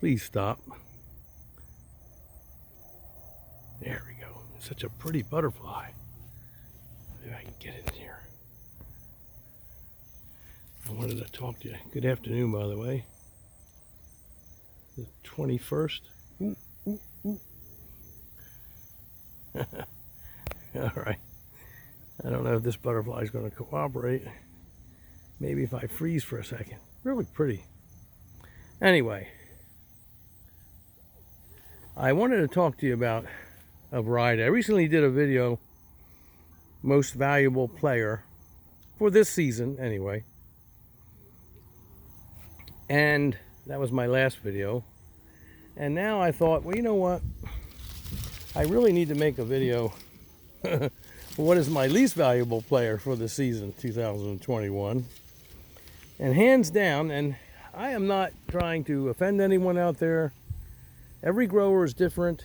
Please stop. There we go. Such a pretty butterfly. Maybe I can get in here. I wanted to talk to you. Good afternoon, by the way. The 21st. Ooh, ooh, ooh. All right. I don't know if this butterfly is going to cooperate. Maybe if I freeze for a second. Really pretty. Anyway, I wanted to talk to you about a variety. I recently did a video, most valuable player for this season anyway. And that was my last video. And now I thought, well, you know what? I really need to make a video. What is my least valuable player for the season 2021? And hands down, and I am not trying to offend anyone out there. Every grower is different.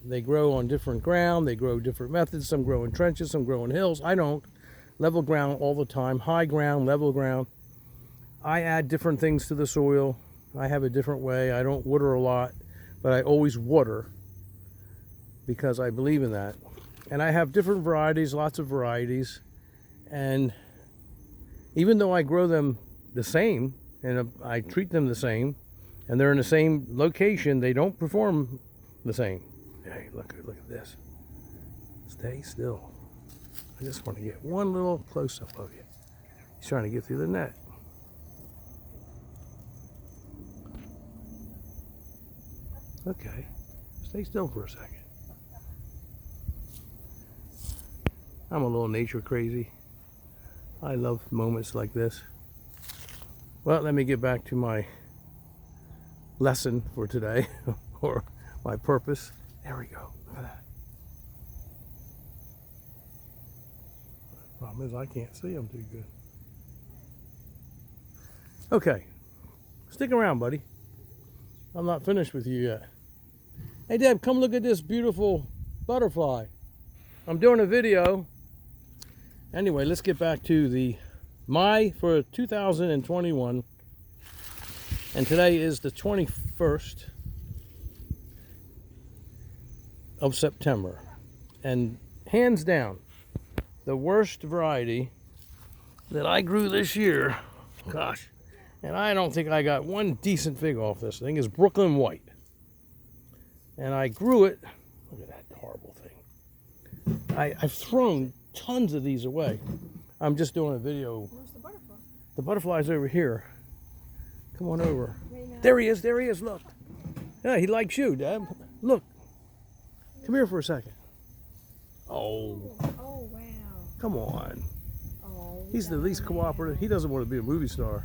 They grow on different ground. They grow different methods. Some grow in trenches, some grow in hills. I don't. Level ground all the time. High ground, level ground. I add different things to the soil. I have a different way. I don't water a lot, but I always water because I believe in that. And I have different varieties, lots of varieties. And even though I grow them the same, and I treat them the same, and they're in the same location, they don't perform the same. Hey, look at this. Stay still. I just want to get one little close-up of you. He's trying to get through the net. Okay, stay still for a second. I'm a little nature crazy. I love moments like this. Well, let me get back to my lesson for today, or my purpose. There we go. Look at that. The problem is I can't see them too good. Okay, stick around, buddy. I'm not finished with you yet. Hey, Deb, come look at this beautiful butterfly. I'm doing a video. Anyway, let's get back to the for 2021, and today is the 21st of September, and hands down the worst variety that I grew this year, gosh, and I don't think I got one decent fig off this thing, is Brooklyn White. And I grew it. Look at that horrible thing. I've thrown tons of these away. I'm just doing a video. Where's the butterfly? The butterfly's over here. Come on over. There he is, look. Yeah, he likes you, Deb. Look. Come here for a second. Oh. Oh, wow. Come on. Oh, He's the least cooperative. He doesn't want to be a movie star.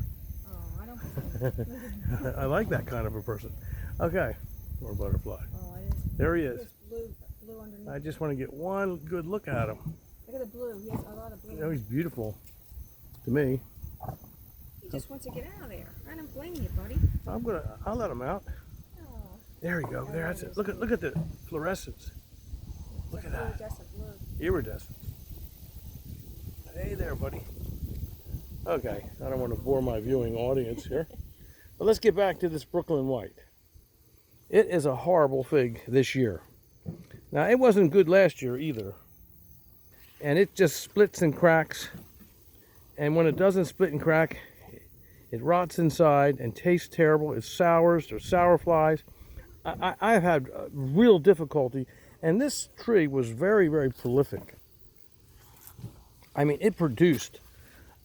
Oh, I don't. I like that kind of a person. Okay. More butterfly. Oh, I didn't. There he is. Blue underneath. I just want to get one good look at him. Look at the blue. He has a lot of blue. You know, he's beautiful to me. He just wants to get out of there. I don't blame you, buddy. I'll let him out. Oh. There you go. There, that's it. Look at the fluorescence. Look at that. Iridescent blue. Iridescence. Hey there, buddy. Okay, I don't want to bore my viewing audience here. But let's get back to this Brooklyn White. It is a horrible fig this year. Now, it wasn't good last year either. And it just splits and cracks. And when it doesn't split and crack, it rots inside and tastes terrible. It sours. There's sour flies. I've had real difficulty. And this tree was very, very prolific. I mean, it produced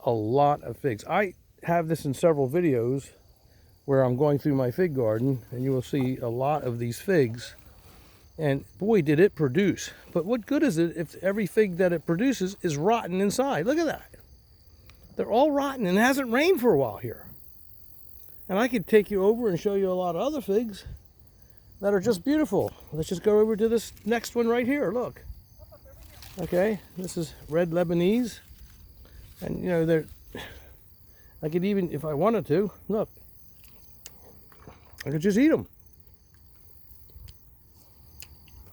a lot of figs. I have this in several videos where I'm going through my fig garden, and you will see a lot of these figs. And boy, did it produce. But what good is it if every fig that it produces is rotten inside? Look at that. They're all rotten, and it hasn't rained for a while here. And I could take you over and show you a lot of other figs that are just beautiful. Let's just go over to this next one right here. Look. Okay, this is red Lebanese. And you know, I could even, if I wanted to, look, I could just eat them.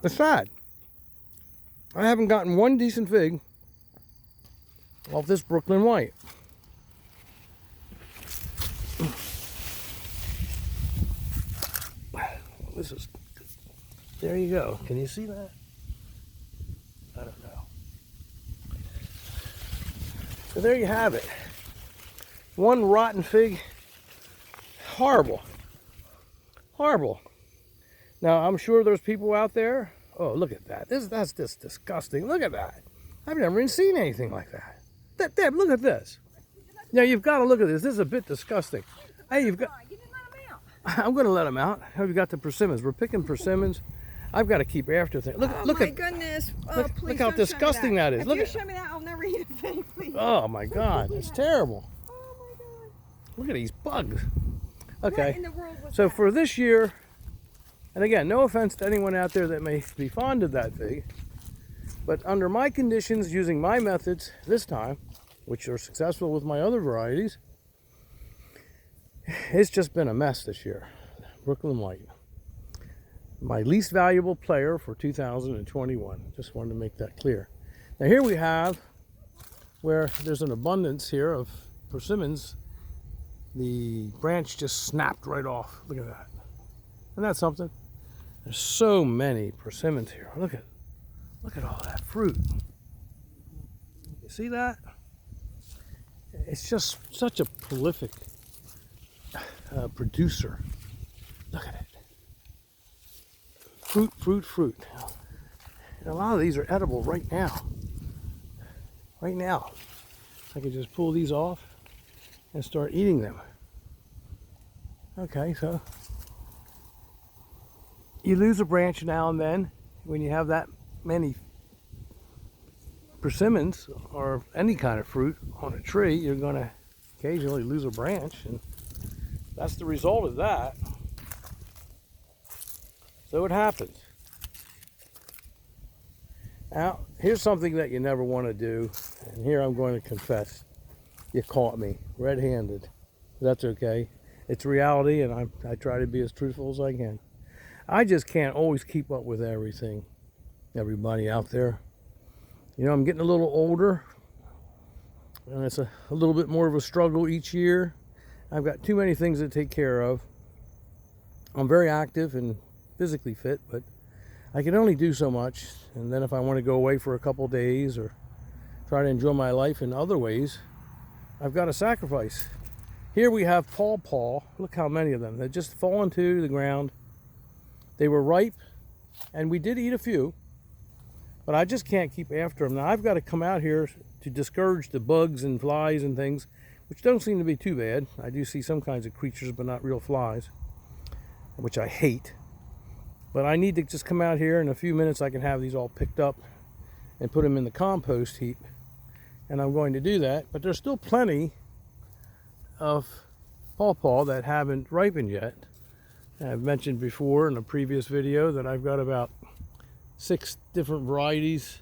It's sad. I haven't gotten one decent fig off this Brooklyn White. This is, there you go. Can you see that? I don't know. So there you have it. One rotten fig. Horrible. Horrible. Now, I'm sure there's people out there. Oh, look at that. That's just disgusting. Look at that. I've never even seen anything like that. Deb, look at this. Now, you've got to look at this. This is a bit disgusting. Hey, you've got... You didn't let him out. I'm going to let them out. We've got the persimmons. We're picking persimmons. I've got to keep after things. Look My at... goodness. Oh, Look, please look how don't show me disgusting that is. If Look you at... show me that, I'll never eat a thing, please. Oh, my God. It's terrible. Oh, my God. Look at these bugs. What Okay. in the world was So that? for this year, and again, no offense to anyone out there that may be fond of that fig, but under my conditions, using my methods this time, which are successful with my other varieties, it's just been a mess this year. Brooklyn White. My least valuable player for 2021. Just wanted to make that clear. Now here we have where there's an abundance here of persimmons. The branch just snapped right off. Look at that. Isn't that something? There's so many persimmons here. Look at all that fruit. You see that? It's just such a prolific producer. Look at it. Fruit, fruit, fruit. And a lot of these are edible right now. Right now. I could just pull these off and start eating them. Okay, so you lose a branch now and then when you have that many persimmons or any kind of fruit on a tree. You're going to occasionally lose a branch, and that's the result of that. So it happens. Now, here's something that you never want to do, and here I'm going to confess. You caught me red-handed. That's okay. It's reality, and I try to be as truthful as I can. I just can't always keep up with everything, everybody out there. You know, I'm getting a little older, and it's a little bit more of a struggle each year. I've got too many things to take care of. I'm very active and physically fit, but I can only do so much. And then if I want to go away for a couple days or try to enjoy my life in other ways, I've got to sacrifice. Here we have pawpaw. Look how many of them. They've just fallen to the ground. They were ripe, and we did eat a few, but I just can't keep after them. Now I've got to come out here to discourage the bugs and flies and things, which don't seem to be too bad. I do see some kinds of creatures, but not real flies, which I hate. But I need to just come out here in a few minutes. I can have these all picked up and put them in the compost heap. And I'm going to do that. But there's still plenty of pawpaw that haven't ripened yet. I've mentioned before in a previous video that I've got about 6 different varieties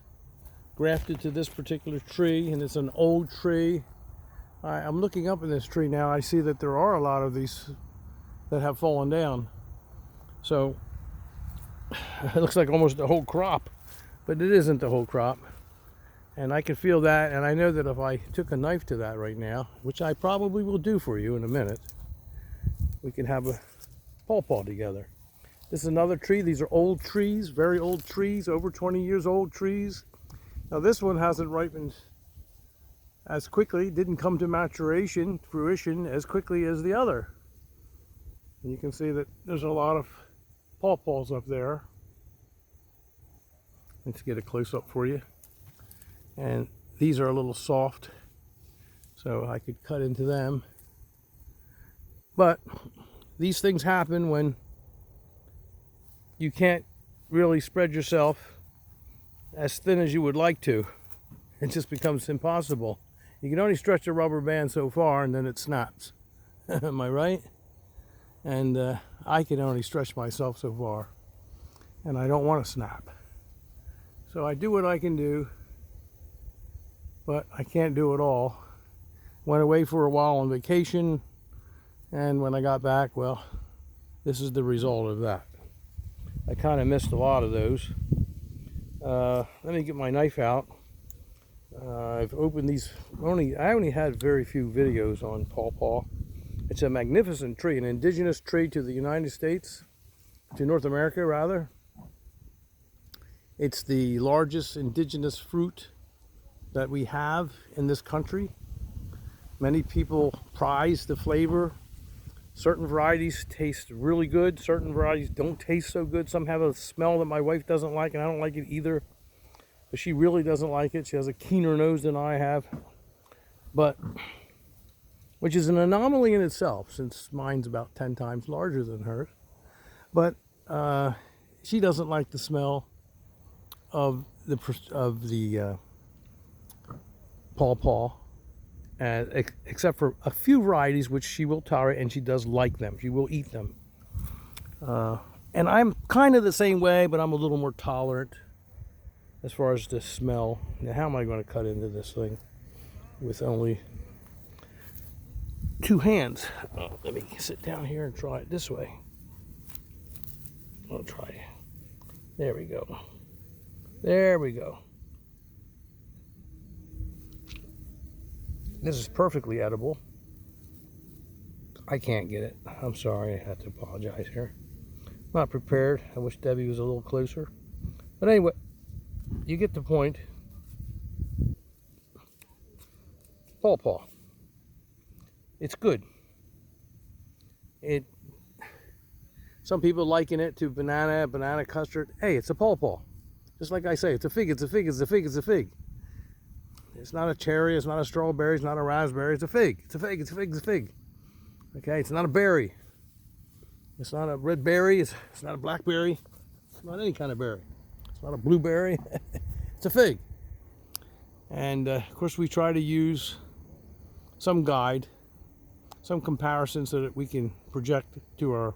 grafted to this particular tree. And it's an old tree. I'm looking up in this tree now. I see that there are a lot of these that have fallen down. So it looks like almost the whole crop, but it isn't the whole crop. And I can feel that, and I know that if I took a knife to that right now, which I probably will do for you in a minute, we can have a pawpaw together. This is another tree. These are old trees, very old trees, over 20 years old trees. Now this one hasn't ripened as quickly, didn't come to fruition as quickly as the other. And you can see that there's a lot of pawpaws up there. Let's get a close-up for you. And these are a little soft, so I could cut into them. But these things happen when you can't really spread yourself as thin as you would like to. It just becomes impossible. You can only stretch a rubber band so far, and then it snaps. Am I right? And I can only stretch myself so far, and I don't want to snap. So I do what I can do, but I can't do it all. Went away for a while on vacation, and when I got back, well, this is the result of that. I kind of missed a lot of those. Let me get my knife out. I've opened these. I only had very few videos on pawpaw. It's a magnificent tree, an indigenous tree to the United States to North America rather. It's the largest indigenous fruit that we have in this country. Many people prize the flavor. Certain varieties taste really good. Certain varieties don't taste so good. Some have a smell that my wife doesn't like, and I don't like it either. But she really doesn't like it. She has a keener nose than I have. But, which is an anomaly in itself, since mine's about 10 times larger than hers. But she doesn't like the smell of the pawpaw, except for a few varieties which she will tolerate, and she does like them. She will eat them. And I'm kind of the same way, but I'm a little more tolerant as far as the smell. Now, how am I going to cut into this thing with only 2 hands? Oh, let me sit down here and try it this way. I'll try it. There we go. There we go. This is perfectly edible. I can't get it. I'm sorry. I have to apologize here. Not prepared. I wish Debbie was a little closer. But anyway, you get the point. Pawpaw. It's good. Some people liken it to banana custard. Hey, it's a pawpaw. Just like I say, it's a fig, it's a fig, it's a fig, it's a fig. It's not a cherry, it's not a strawberry, it's not a raspberry, it's a fig. It's a fig, it's a fig, it's a fig. Okay, it's not a berry. It's not a red berry, it's not a blackberry. It's not any kind of berry. It's not a blueberry. It's a fig. And of course we try to use some guide, some comparison so that we can project to our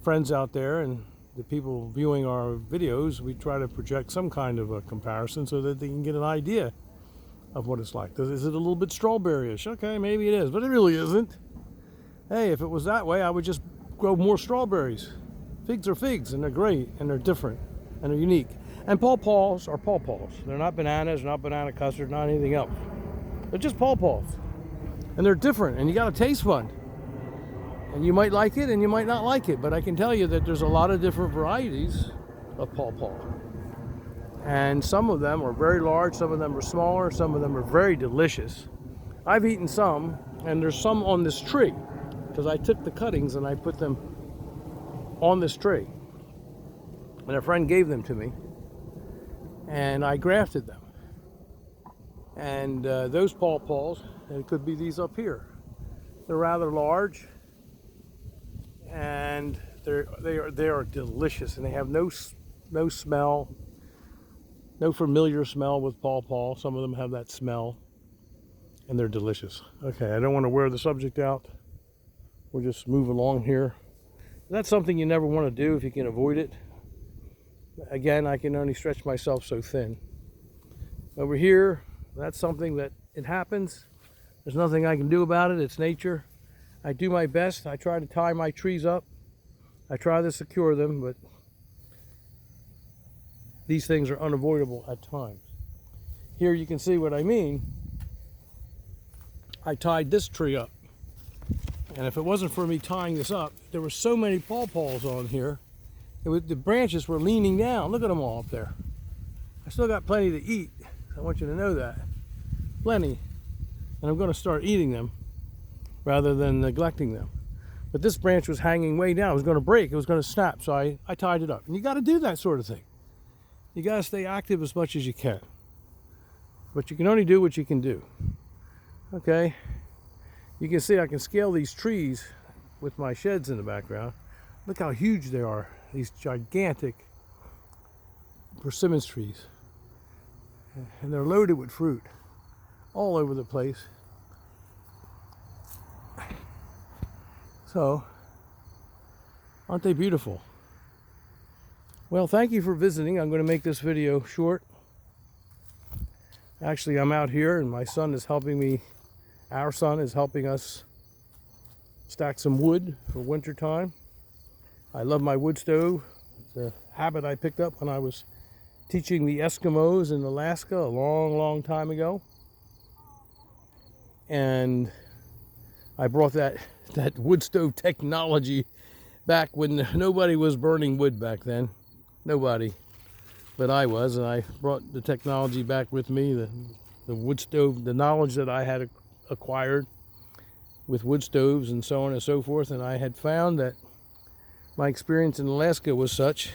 friends out there and the people viewing our videos. We try to project some kind of a comparison so that they can get an idea of what it's like. Is it a little bit strawberry-ish? Okay, maybe it is, but it really isn't. Hey, if it was that way, I would just grow more strawberries. Figs are figs, and they're great, and they're different, and they're unique. And pawpaws are pawpaws. They're not bananas, not banana custard, not anything else. They're just pawpaws. And they're different, and you got to taste one. And you might like it, and you might not like it, but I can tell you that there's a lot of different varieties of pawpaw. And some of them are very large, some of them are smaller, some of them are very delicious. I've eaten some, and there's some on this tree, because I took the cuttings and I put them on this tree. And a friend gave them to me, and I grafted them. And those pawpaws, and it could be these up here, they're rather large, and they are delicious, and they have no smell, no familiar smell with pawpaw. Some of them have that smell, and they're delicious. Okay, I don't want to wear the subject out. We'll just move along here. That's something you never want to do if you can avoid it. Again, I can only stretch myself so thin. Over here, that's something that it happens. There's nothing I can do about it. It's nature. I do my best. I try to tie my trees up. I try to secure them, but these things are unavoidable at times. Here you can see what I mean. I tied this tree up. And if it wasn't for me tying this up, there were so many pawpaws on here. The branches were leaning down. Look at them all up there. I still got plenty to eat. I want you to know that. Plenty. And I'm going to start eating them rather than neglecting them. But this branch was hanging way down. It was going to break. It was going to snap. So I tied it up. And you got to do that sort of thing. You got to stay active as much as you can. But you can only do what you can do. Okay. You can see I can scale these trees with my sheds in the background. Look how huge they are. These gigantic persimmons trees. And they're loaded with fruit all over the place. So, aren't they beautiful? Well, thank you for visiting. I'm going to make this video short. Actually, I'm out here and my son is helping me. Our son is helping us stack some wood for winter time. I love my wood stove. It's a habit I picked up when I was teaching the Eskimos in Alaska a long time ago. And I brought that wood stove technology back when nobody was burning wood back then. Nobody. But I was, and I brought the technology back with me, the wood stove, the knowledge that I had acquired with wood stoves and so on and so forth. And I had found that my experience in Alaska was such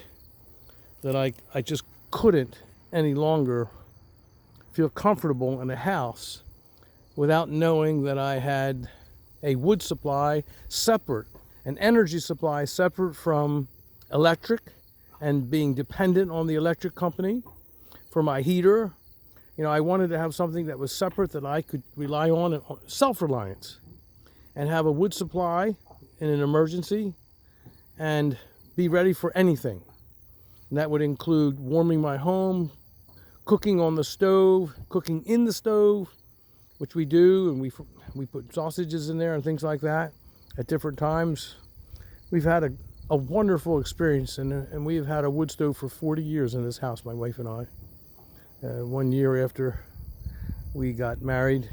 that I just couldn't any longer feel comfortable in a house without knowing that I had a wood supply separate, an energy supply separate from electric, and being dependent on the electric company for my heater. You know, I wanted to have something that was separate that I could rely on, self-reliance, and have a wood supply in an emergency and be ready for anything. And that would include warming my home, cooking on the stove, cooking in the stove, which we do, and we put sausages in there and things like that at different times. We've had a wonderful experience, and we've had a wood stove for 40 years in this house, my wife and I. 1 year after we got married,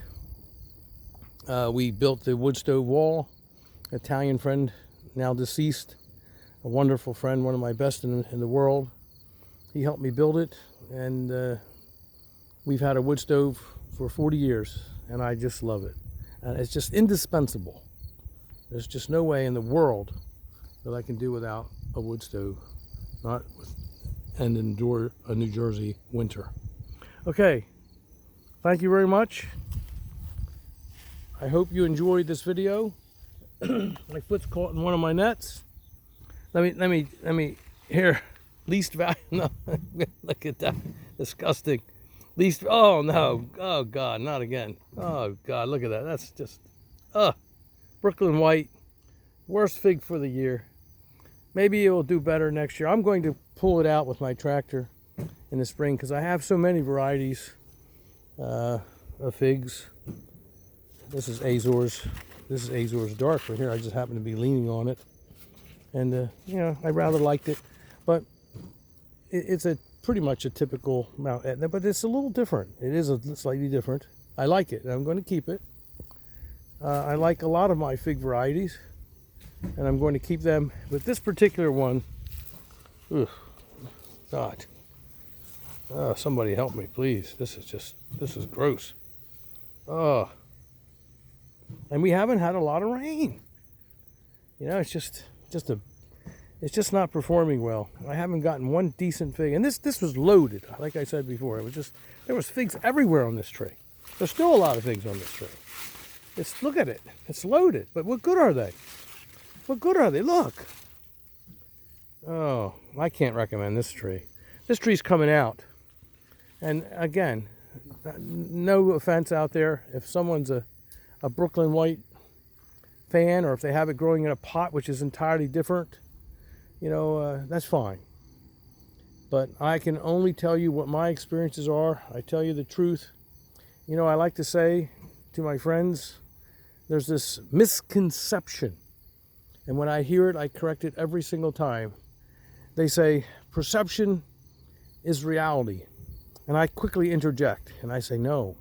we built the wood stove wall. Italian friend, now deceased, a wonderful friend, one of my best in the world. He helped me build it, and we've had a wood stove for 40 years, and I just love it. And it's just indispensable. There's just no way in the world that I can do without a wood stove, and endure a New Jersey winter. Okay, thank you very much. I hope you enjoyed this video. My foot's caught in one of my nets. Let me here. Least value. No, look at that. Disgusting. Least. Oh no. Oh God, not again. Oh God, look at that. That's just. Brooklyn White. Worst fig for the year. Maybe it will do better next year. I'm going to pull it out with my tractor in the spring because I have so many varieties of figs. This is Azores. This is Azores Dark right here. I just happen to be leaning on it, and you know, I rather liked it, but it's a pretty much a typical Mount Etna, but it's a little different. It is slightly different. I like it, and I'm going to keep it. I like a lot of my fig varieties, and I'm going to keep them. But this particular one, ugh, God, somebody help me, please. This is gross. Oh, and we haven't had a lot of rain. You know, it's just not performing well. I haven't gotten one decent fig, and this was loaded. Like I said before, there was figs everywhere on this tree. There's still a lot of figs on this tree. Look at it. It's loaded. But what good are they? What good are they? Look. Oh, I can't recommend this tree. This tree's coming out. And again, no offense out there. If someone's a Brooklyn White fan, or if they have it growing in a pot, which is entirely different, you know, that's fine. But I can only tell you what my experiences are. I tell you the truth. You know, I like to say to my friends, there's this misconception, and when I hear it, I correct it every single time. They say, perception is reality. And I quickly interject, and I say, no,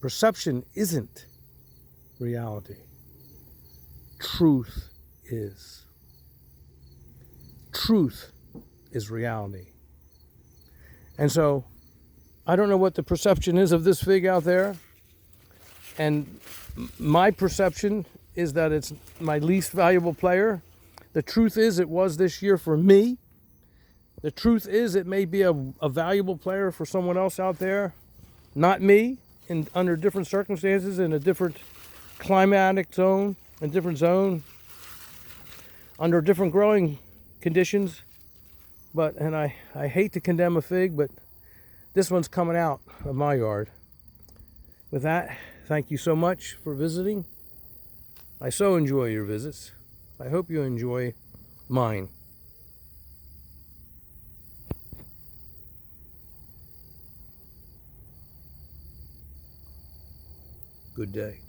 perception isn't reality. Truth is. Truth is reality. And so, I don't know what the perception is of this fig out there, and my perception is that it's my least valuable player. The truth is, it was this year for me. The truth is, it may be a valuable player for someone else out there, not me, under different circumstances, in a different climatic zone, a different zone, under different growing conditions. And I hate to condemn a fig, but this one's coming out of my yard. With that, thank you so much for visiting. I so enjoy your visits. I hope you enjoy mine. Good day.